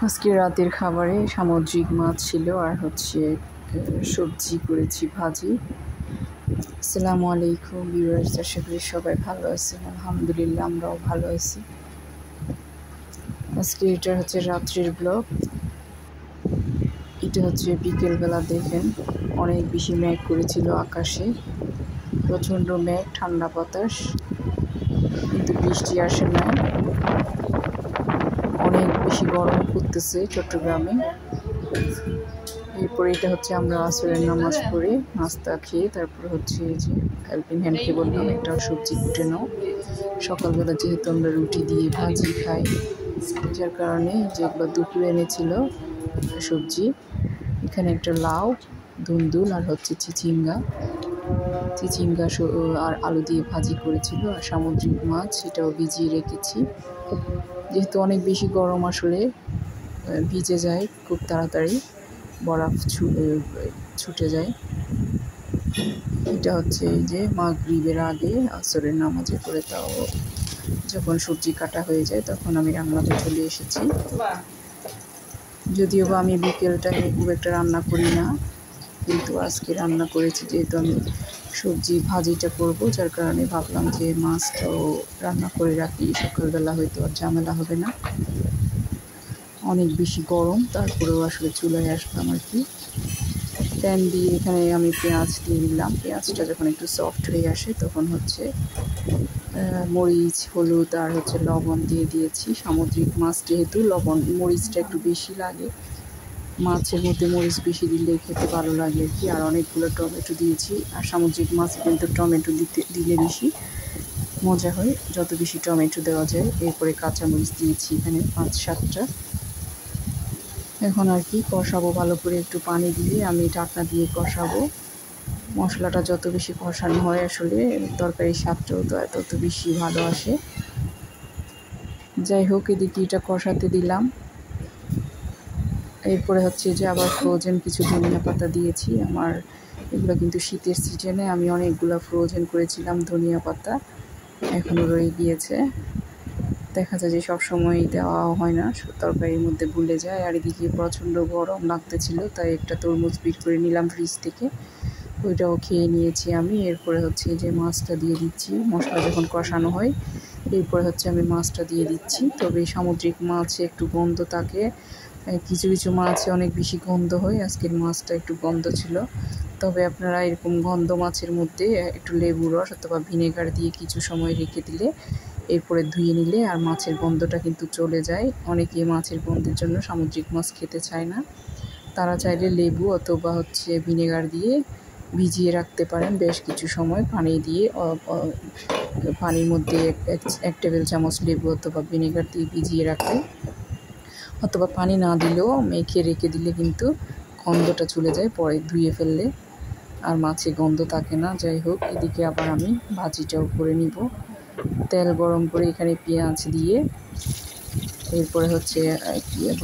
আজকে রাতের খাবারে সামুদ্রিক মাছ ছিল আর হচ্ছে সবজি করেছি ভাজি। আসসালামু আলাইকুম ভিউয়ার্স, আশা করি সবাই ভালো আছেন। আলহামদুলিল্লাহ আমরাও ভালো আছি। আজকে এটা হচ্ছে রাত্রির ব্লগ। এটা হচ্ছে বিকেলবেলা, দেখেন অনেক বেশি মেঘ করেছিল আকাশে, প্রচণ্ড মেঘ, ঠান্ডা বাতাস, কিন্তু বৃষ্টি আসে না। অনেক বেশি গরম করতেছে চট্টগ্রামে। এরপরে এটা হচ্ছে আমরা আসরের নামাজ পড়ে নাস্তা খেয়ে তারপর হচ্ছে যে হেল্পিং হ্যান্ডকে বললাম একটা সবজি কুটে নাও। সকালবেলা যেহেতু আমরা রুটি দিয়ে ভাজি খাই, যার কারণে যেগুলো দুপুরে এনেছিল সবজি, এখানে একটা লাউ, ধুন্দুল আর হচ্ছে চিচিঙ্গা আর আলু দিয়ে ভাজি করেছিল, আর সামুদ্রিক মাছ সেটাও ভিজিয়ে রেখেছি। যেহেতু অনেক বেশি গরম, আসলে ভিজে যায় খুব তাড়াতাড়ি, বরফ ছুটে যায়। এটা হচ্ছে এই যে মাগরিবের আগে আসরের নামাজে পড়ে, তাও যখন সবজি কাটা হয়ে যায় তখন আমি রান্নাতে চলে এসেছি। যদিও বা আমি বিকেল টাইমে খুব একটা রান্না করি না, কিন্তু আজকে রান্না করেছি যেহেতু আমি সবজি ভাজিটা করব, যার কারণে ভাবলাম যে মাছটাও রান্না করে রাখি, সকালবেলা হয়তো আর ঝামেলা হবে না। অনেক বেশি গরম, তারপরেও আসলে চুলায় আসলাম আর কি। প্যান দিয়ে এখানে আমি পেঁয়াজ দিয়ে দিলাম। পেঁয়াজটা যখন একটু সফট হয়ে আসে তখন হচ্ছে মরিচ, হলুদ আর হচ্ছে লবণ দিয়ে দিয়েছি। সামুদ্রিক মাছ যেহেতু মরিচটা একটু বেশি লাগে, মাছের মধ্যে মরিচ বেশি দিলে খেতে ভালো লাগে আর কি। আর অনেকগুলো টমেটো দিয়েছি, আর সামুদ্রিক মাছ কিন্তু টমেটো দিলে বেশি মজা হয়, যত বেশি টমেটো দেওয়া যায়। এরপরে কাঁচামরিচ দিয়েছি এখানে 5-7টা। এখন আর কি কষাবো ভালো করে, একটু পানি দিয়ে আমি ঢাকনা দিয়ে কষাবো। মশলাটা যত বেশি কষানো হয় আসলে তরকারির স্বাদটাও তো তত বেশি ভালো আসে। যাই হোক, এদিকে এটা কষাতে দিলাম। এরপরে হচ্ছে যে আবার ফ্রোজেন কিছু ধনিয়া পাতা দিয়েছি। আমার এগুলো কিন্তু শীতের সিজনে আমি অনেকগুলো ফ্রোজেন করেছিলাম ধনিয়া পাতা, এখনও রয়ে গিয়েছে। দেখা যায় যে সবসময় দেওয়া হয় না, তরকারির মধ্যে ভুলে যায়। আর এদিকে প্রচণ্ড গরম লাগতেছিল, তাই একটা তরমুজ বের করে নিলাম ফ্রিজ থেকে, ওইটাও খেয়ে নিয়েছি আমি। এরপরে হচ্ছে যে মাছটা দিয়ে দিচ্ছি, মশলা যখন কষানো হয় এরপরে হচ্ছে আমি মাছটা দিয়ে দিচ্ছি। তবে সামুদ্রিক মাছে একটু গন্ধ থাকে, কিছু কিছু মাছে অনেক বেশি গন্ধ হয়। আজকের মাছটা একটু গন্ধ ছিল। তবে আপনারা এরকম গন্ধ মাছের মধ্যে একটু লেবু রস অথবা ভিনেগার দিয়ে কিছু সময় রেখে দিলে, এরপরে ধুয়ে নিলে আর মাছের গন্ধটা কিন্তু চলে যায়। অনেকে মাছের গন্ধের জন্য সামুদ্রিক মাছ খেতে চায় না, তারা চাইলে লেবু অথবা হচ্ছে ভিনেগার দিয়ে ভিজিয়ে রাখতে পারেন বেশ কিছু সময়। পানির মধ্যে এক টেবিল চামচ লেবু অথবা ভিনেগার দিয়ে ভিজিয়ে রাখলে, অথবা পানি না দিলেও মেখে রেখে দিলে কিন্তু গন্ধটা চলে যায়, পরে ধুয়ে ফেললে আর মাছে গন্ধ থাকে না। যাই হোক, এদিকে আবার আমি ভাজিটাও করে নিব। তেল গরম করে এখানে পেঁয়াজ দিয়ে এরপরে হচ্ছে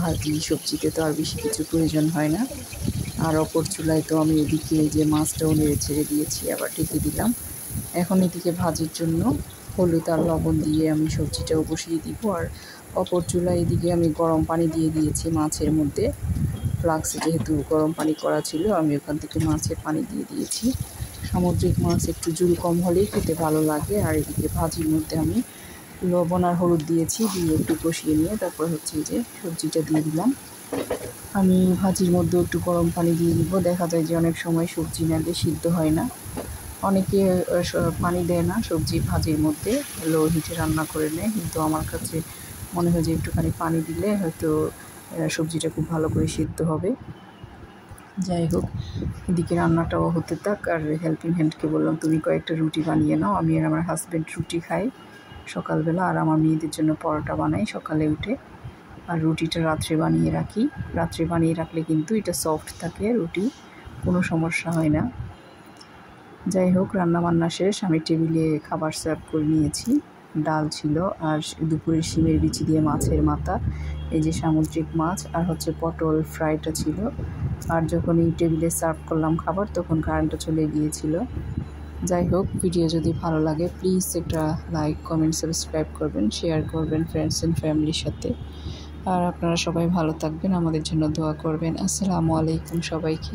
ভাজি, সবজিতে তো আর বেশি কিছু প্রয়োজন হয় না। আর অপর চুলায় তো আমি এদিকে এই যে মাছটাও নেড়ে ছেড়ে দিয়েছি, আবার ঢেকে দিলাম। এখন এদিকে ভাজির জন্য হলুদ আর লবণ দিয়ে আমি সবজিটাও বসিয়ে দিব। আর অপর চুলায় এদিকে আমি গরম পানি দিয়ে দিয়েছি মাছের মধ্যে, ফ্লাক্সে যেহেতু গরম পানি করা ছিল আমি ওখান থেকে মাছের পানি দিয়ে দিয়েছি। সামুদ্রিক মাছ একটু ঝুল কম হলেই খেতে ভালো লাগে। আর এদিকে ভাজির মধ্যে আমি লবণ আর হলুদ দিয়েছি, দিয়ে একটু কষিয়ে নিয়ে তারপর হচ্ছে যে সবজিটা দিয়ে দিলাম। আমি ভাজির মধ্যে একটু গরম পানি দিয়ে দিব। দেখা যায় যে অনেক সময় সবজি নালে সিদ্ধ হয় না, অনেকে পানি দেয় না সবজি ভাজির মধ্যে, লো হিটে রান্না করে নেয়, কিন্তু আমার কাছে মনে হয় যে একটুখানি পানি দিলে হয়তো সবজিটা খুব ভালো করে সিদ্ধ হবে। যাই হোক, এদিকে রান্নাটাও হতে থাক। আর হেল্পিং হ্যান্ডকে বললাম তুমি কয়েকটা রুটি বানিয়ে নাও, আমি আর আমার হাজব্যান্ড রুটি খাই সকালবেলা, আর আমার মেয়েদের জন্য পরোটা বানাই সকালে উঠে। আর রুটিটা রাত্রে বানিয়ে রাখি, রাত্রে বানিয়ে রাখলে কিন্তু এটা সফট থাকে, রুটি কোনো সমস্যা হয় না। যাই হোক, রান্নাবান্না শেষ, আমি টেবিলে খাবার সার্ভ করে নিয়েছি। ডাল ছিল, আর দুপুরে শিমের বিচি দিয়ে মাছের মাথা, এই যে সামুদ্রিক মাছ, আর হচ্ছে পটল ফ্রাইটা ছিল। আর যখন এই টেবিলে সার্ভ করলাম খাবার তখন কারেন্টটা চলে গিয়েছিল। যাই হোক, ভিডিও যদি ভালো লাগে প্লিজ একটা লাইক, কমেন্ট, সাবস্ক্রাইব করবেন, শেয়ার করবেন ফ্রেন্ডস অ্যান্ড ফ্যামিলির সাথে। আর আপনারা সবাই ভালো থাকবেন, আমাদের জন্য দোয়া করবেন। আসসালামু আলাইকুম সবাইকে।